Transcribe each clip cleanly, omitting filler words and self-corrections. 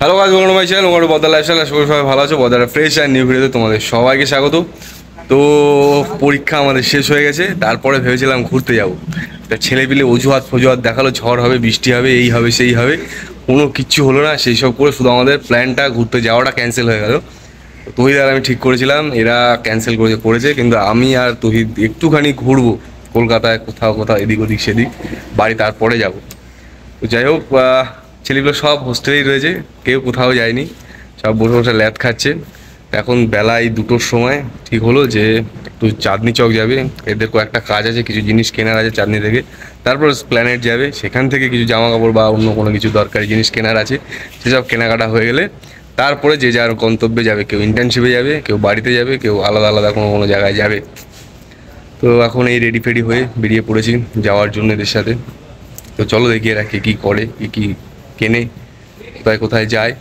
Hello guys, welcome to my channel welcome to বদলা lifestyle. আশা করি সবাই ভালো আছো। বদলা ফ্রেশ অ্যান্ড নিউ ভিডিওতে তোমাদের সবাইকে স্বাগত। তো পরীক্ষা আমাদের শেষ হয়ে গেছে, তারপরে ভেবেছিলাম ঘুরতে যাবো। তা ছেলেপিলে অজুহাত ফজুহাত দেখালো, ঝড় হবে, বৃষ্টি হবে, এই হবে সেই হবে, কোনো কিচ্ছু হলো না। সেই সব করে শুধু আমাদের প্ল্যানটা ঘুরতে যাওয়াটা ক্যান্সেল হয়ে গেল। তহিদ আর আমি ঠিক করেছিলাম, এরা ক্যান্সেল করেছে, কিন্তু আমি আর তহিদ একটুখানি ঘুরবো কলকাতায়, কোথাও কোথাও এদিক ওদিক সেদিক, বাড়ি তারপরে যাব। তো যাই হোক, ছেলেগুলো সব হোস্টেলেই রয়েছে, কেউ কোথাও যায়নি, সব বসে বসে ল্যাদ খাচ্ছে। এখন বেলায় 2টোর সময় ঠিক হলো যে একটু চাঁদনি চক যাবে, এদের কয়েকটা কাজ আছে, কিছু জিনিস কেনার আছে চাঁদনি থেকে। তারপর প্ল্যানেট যাবে, সেখান থেকে কিছু জামা কাপড় বা অন্য কোনো কিছু দরকারি জিনিস কেনার আছে, সেসব কেনাকাটা হয়ে গেলে তারপরে যে যার গন্তব্যে যাবে। কেউ ইন্টার্নশিপে যাবে, কেউ বাড়িতে যাবে, কেউ আলাদা আলাদা কোনো কোনো জায়গায় যাবে। তো এখন এই রেডি ফেডি হয়ে বেরিয়ে পড়েছি যাওয়ার জন্য এদের সাথে। তো চলো দেখি এরা কে কী করে, কী কী কেনে, কোথায় কোথায় যায়।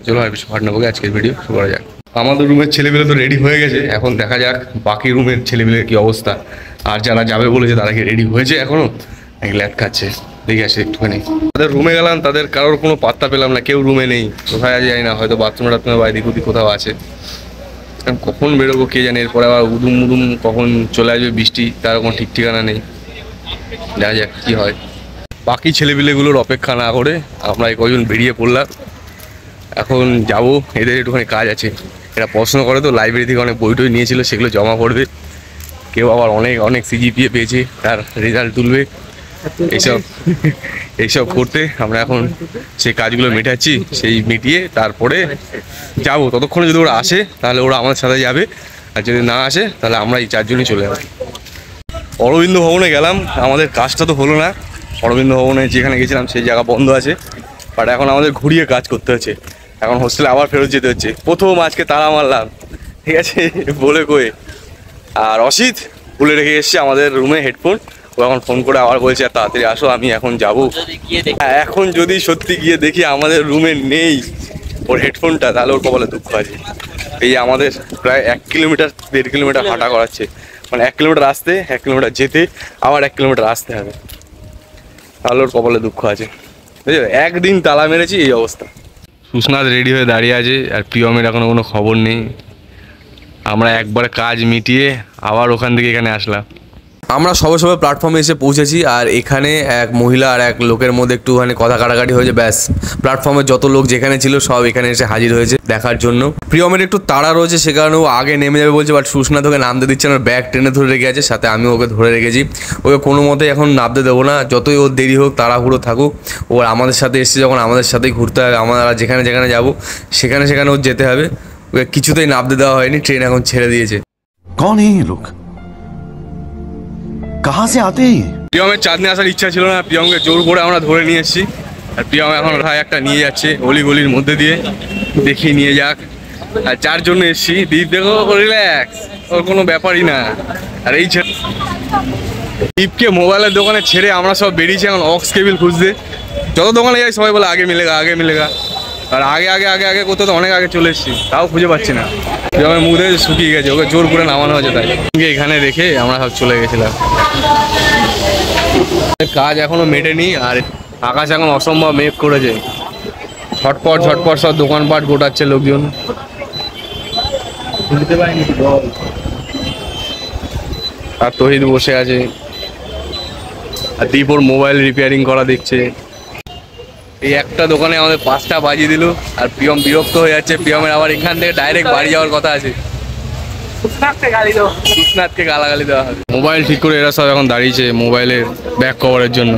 চলো আর বেশি ভাট না বলে আজকের ভিডিও শুরু করা যাক। আমাদের রুমের ছেলেমেলে তো রেডি হয়ে গেছে, এখন দেখা যাক বাকি রুমের ছেলেমেলের কী অবস্থা। আর যারা যাবে বলেছে তারা কি রেডি হয়েছে এখনও, নাকি ল্যাদ খাচ্ছে, দেখে আসে একটুখানি। তাদের রুমে গেলাম, তাদের কারোর কোনো পাত্তা পেলাম না, কেউ রুমে নেই, কোথায় যায় না, হয়তো বাথরুমে টাথরুমে বা এদিক ওদিক কোথাও আছে। কখন বেরোবো কে জানে, এরপরে আবার উদুম উদুম কখন চলে আসবে বৃষ্টি, তার কোনো ঠিক ঠিকানা নেই। দেখা যাক কী হয়। বাকি ছেলেপিলেগুলোর অপেক্ষা না করে আমরা কজন বেরিয়ে পড়লাম। এখন যাব, এদের একটুখানি কাজ আছে। এরা পড়াশোনা করে, তো লাইব্রেরি থেকে অনেক বই টই নিয়েছিল, সেগুলো জমা করবে। কেউ আবার অনেক অনেক সিজিপিএ পেয়েছে, তার রেজাল্ট তুলবে। এইসব করতে আমরা এখন সেই কাজগুলো মেটাচ্ছি, সেই মিটিয়ে তারপরে যাব। ততক্ষণে যদি ওরা আসে তাহলে ওরা আমাদের সাথে যাবে, আর যদি না আসে তাহলে আমরা এই 4জনই চলে যাবো। অরবিন্দ ভবনে গেলাম, আমাদের কাজটা তো হলো না। অরবিন্দ ভবনে যেখানে গেছিলাম সেই জায়গা বন্ধ আছে, বাট এখন আমাদের ঘুরিয়ে কাজ করতে হচ্ছে। এখন হোস্টেলে আবার ফেরত যেতে হচ্ছে। প্রথম আজকে তাড়া মারলাম, ঠিক আছে, বলে কয়ে। আর অসিত ভুলে রেখে এসছে আমাদের রুমে হেডফোন। ও এখন ফোন করে আবার বলছে তাড়াতাড়ি আসো, আমি এখন যাবো। এখন যদি সত্যি গিয়ে দেখি আমাদের রুমে নেই ওর হেডফোনটা, তাহলে ওর কপালে দুঃখ আছে। এই আমাদের প্রায় 1 কিলোমিটার 1.5 কিলোমিটার হাঁটা করাচ্ছে, মানে 1 কিলোমিটার আসতে, 1 কিলোমিটার যেতে, আবার 1 কিলোমিটার আসতে হবে, তাহলে ওর কপালে দুঃখ আছে। বুঝলো, একদিন তালা মেরেছি, এই অবস্থা। সুস্নাথ রেডি হয়ে দাঁড়িয়ে আছে, আর প্রিয়মের এখনো কোনো খবর নেই। আমরা একবার কাজ মিটিয়ে আবার ওখান থেকে এখানে আসলাম। আমরা সবে সবে প্ল্যাটফর্মে এসে পৌঁছেছি, আর এখানে এক মহিলা আর এক লোকের মধ্যে একটুখানি কথা কাটাকাটি হয়েছে, ব্যাস। প্ল্যাটফর্মে যত লোক যেখানে ছিল সব এখানে এসে হাজির হয়েছে দেখার জন্য। প্রিয়মের একটু তাড়া রয়েছে, সে কারণে ও আগে নেমে যাবে বলছে, বাট সুস্নাথ ওকে নামতে দিচ্ছে না, ব্যাগ টেনে ধরে রেখে আছে, সাথে আমি ওকে ধরে রেখেছি। ওকে কোনো মতেই এখন নামতে দেবো না, যতই ওর দেরি হোক, তাড়াহুড়ো থাকুক। ওর আমাদের সাথে এসছে যখন, আমাদের সাথেই ঘুরতে হবে। আমরা যেখানে যেখানে যাবো সেখানে সেখানে ওর যেতে হবে। ওকে কিছুতেই নামতে দেওয়া হয়নি, ট্রেন এখন ছেড়ে দিয়েছে। कौन है ये लोग, कहाँ से आते हैं? প্রিয়মের চাঁদনি আসার ইচ্ছা ছিল না, প্রিয়মকে জোর করে আমরা ধরে নিয়ে এসেছি। আর প্রিয়ম এখন ভাই একটা নিয়ে যাচ্ছে অলি গলির মধ্যে দিয়ে, দেখি নিয়ে যাক। আর 4 জন এসেছি, দীপ দেখো রিল্যাক্স, ওর কোনো ব্যাপারই না। আর এই দীপকে মোবাইলের দোকানে ছেড়ে আমরা সব বেরিয়েছি এখন অক্স কেবিল খুঁজতে। যত দোকানে যাই সবাই বলে আগে মিলেগা, আগে মিলেগা। আর আগে আগে আগে আগে করতে তো অনেক আগে চলে এসেছি, তাও খুঁজে পাচ্ছি না। প্রিয়মের মুখ দেখে শুকিয়ে গেছে, ওকে জোর করে নামানো হয়েছে, তাই এখানে রেখে আমরা সব চলে গেছিলাম। কাজ এখনো মেটেনি, আর আকাশ এখন অসম্ভব মেঘ করেছে। ঝটপট ঝটপট সব দোকানপাট গোটাচ্ছে লোকজন। আর তহিদ বসে আছে, আর দীপ ওর মোবাইল রিপেয়ারিং করা দেখছে। এই একটা দোকানে আমাদের 5টা বাজিয়ে দিল, আর প্রিয়ম বিরক্ত হয়ে যাচ্ছে। প্রিয়মের আবার এখান থেকে ডাইরেক্ট বাড়ি যাওয়ার কথা আছে, সুস্নাথকে গালাগালি দেওয়া হবে। মোবাইল ঠিক করে এরা সব এখন দাঁড়িয়েছে মোবাইলের ব্যাক কভারের জন্য,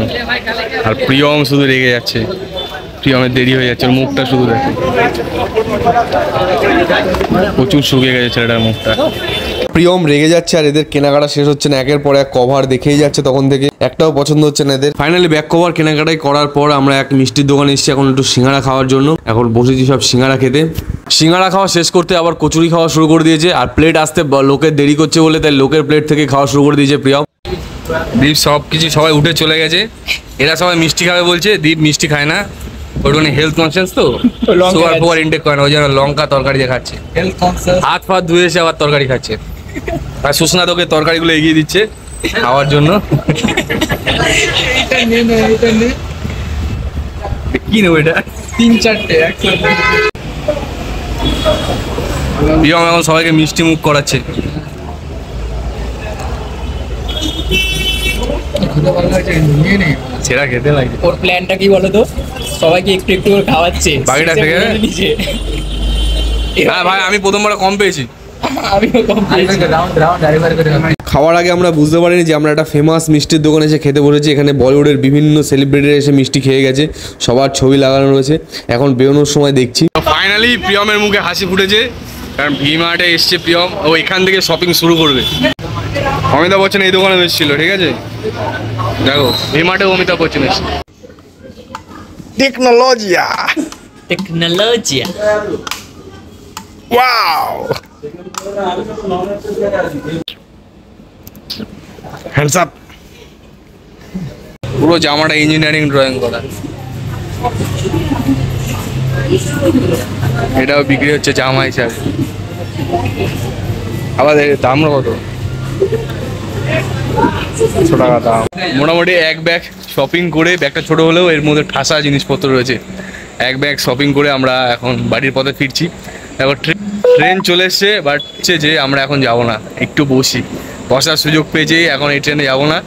আর প্রিয়ম শুধু রেগে যাচ্ছে। প্রিয়মের দেরি হয়ে যাচ্ছে, ওর মুখটা শুধু দেখে, প্রচুর শুকিয়ে গেছে ছেলেটার মুখটা। প্রিয়ম রেগে যাচ্ছে, আর এদের কেনাকাটা শেষ হচ্ছে না, একের পর এক কভার দেখেই যাচ্ছে তখন থেকে, একটাও পছন্দ হচ্ছে না এদের। ফাইনালি ব্যাক কভার কেনাকাটাই করার পর আমরা এক মিষ্টির দোকানে এসেছি এখন একটু সিঙ্গাড়া খাওয়ার জন্য। এখন বসেছি সব সিঙ্গাড়া খেতে। সিঙ্গাড়া খাওয়া শেষ করতে আবার কচুরি খাওয়া শুরু করে দিয়েছে, আর প্লেট আসতে লোকের দেরি করছে বলে তাই লোকের প্লেট থেকে খাওয়া শুরু করে দিয়েছে প্রিয়ম। দীপ সব কিছু সবাই উঠে চলে গেছে, এরা সবাই মিষ্টি খাবে বলছে, দীপ মিষ্টি খায় না, ওইখানে হেলথ কনসিয়াস তো, সুগার ফুগার ইনটেক করে না, ওই জন্য লঙ্কা তরকারি দিয়ে খাচ্ছে, হাত ফাত ধুয়ে এসে আবার তরকারি খাচ্ছে। আর সুস্নাথ ওকে তরকারিগুলো এগিয়ে দিচ্ছে খাওয়ার জন্য। কি নেবো এটা? 3-4টে একসাথে। প্রিয়ম এখন সবাইকে মিষ্টি মুখ করাচ্ছে। খেতে ভালো লাগছে কিন্তু নিয়ে নেই। সেরা খেতে লাগে। ওর প্ল্যানটা কি বলো তো, সবাইকে একটু একটু করে খাওয়াচ্ছে, বাকিটা থেকে যাবে? নিচে হ্যাঁ ভাই, আমি প্রথমবার কম পেয়েছি। আমিও কম পেয়েছি। রাউন্ড ড্রাইভার করে হবে। খাওয়ার আগে আমরা বুঝতে পারিনি যে আমরা একটা ফেমাস মিষ্টির দোকানে এসে খেতে বসেছি। এখানে বলিউডের বিভিন্ন সেলিব্রিটিরা এসে মিষ্টি খেয়ে গেছে, সবার ছবি লাগানো রয়েছে। এখন বেরোনোর সময় দেখছি ফাইনালি প্রিয়মের মুখে হাসি ফুটেছে, কারণ ভি মার্টে এসছে প্রিয়ম, ও এখান থেকে শপিং শুরু করবে। অমিতাভ বচ্চন এই দোকানে এসেছিল, ঠিক আছে? দেখো ভি মার্টে অমিতাভ বচ্চন এসছে। টেকনোলজিয়া, টেকনোলজিয়া। Wow, hands up. পুরো জামাটা ইঞ্জিনিয়ারিং ড্রয়িং করা। এটাও বিক্রি হচ্ছে জামা হিসাবে। আবার এর দামও কত? 100 টাকা দাম। মোটামুটি এক ব্যাগ শপিং করে, ব্যাগটা ছোট হলেও এর মধ্যে ঠাসা জিনিসপত্র রয়েছে। এক ব্যাগ শপিং করে আমরা এখন বাড়ির পথে ফিরছি। এখন ট্রেন চলে এসছে, বাট হচ্ছে যে আমরা এখন যাব না, একটু বসি। বসার সুযোগ পেয়েছি, এখন এই ট্রেনে যাবো না,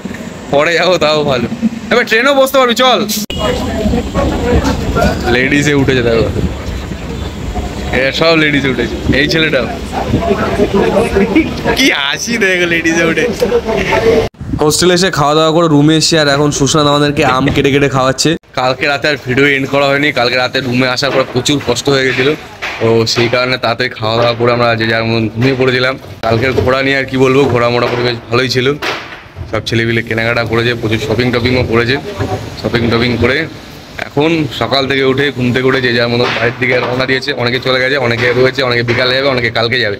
পরে যাবো তাও ভালো। এবার ট্রেনেও বসতে পারবি, চল। লেডিসে উঠেছে, দেখো সব লেডিসে উঠেছে। এই ছেলেটাও কি হাসি, দেখো লেডিসে উঠে। হোস্টেলে এসে খাওয়া দাওয়া করে রুমে এসে আর এখন সুশান্ত আমাদেরকে আম কেটে কেটে খাওয়াচ্ছে। কালকে রাতে আর ভিডিও এন্ড করা হয়নি। কালকে রাতে রুমে আসার পর প্রচুর কষ্ট হয়ে গেছিলো, তো সেই কারণে তাড়াতাড়ি খাওয়া দাওয়া করে আমরা যে যার মতন ঘুমিয়ে পড়েছিলাম। কালকের ঘোরা নিয়ে আর কি বলবো, ঘোরা মোটামুটি বেশ ভালোই ছিল। সব ছেলেপিলে কেনাকাটা করেছে, প্রচুর শপিং টপিংও করেছে। শপিং টপিং করে এখন সকাল থেকে উঠে ঘুম থেকে উঠে যে যার মতো বাড়ির দিকে রওনা দিয়েছে। অনেকে চলে গেছে, অনেকে রয়েছে, অনেকে বিকালে যাবে, অনেকে কালকে যাবে।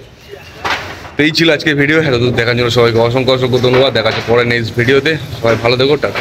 তো এই ছিল আজকে ভিডিও। এত দূর দেখার জন্য সবাইকে অসংখ্য অসংখ্য ধন্যবাদ। দেখা হচ্ছে পরে নেক্সট ভিডিওতে। সবাই ভালো থেকো, টাটা।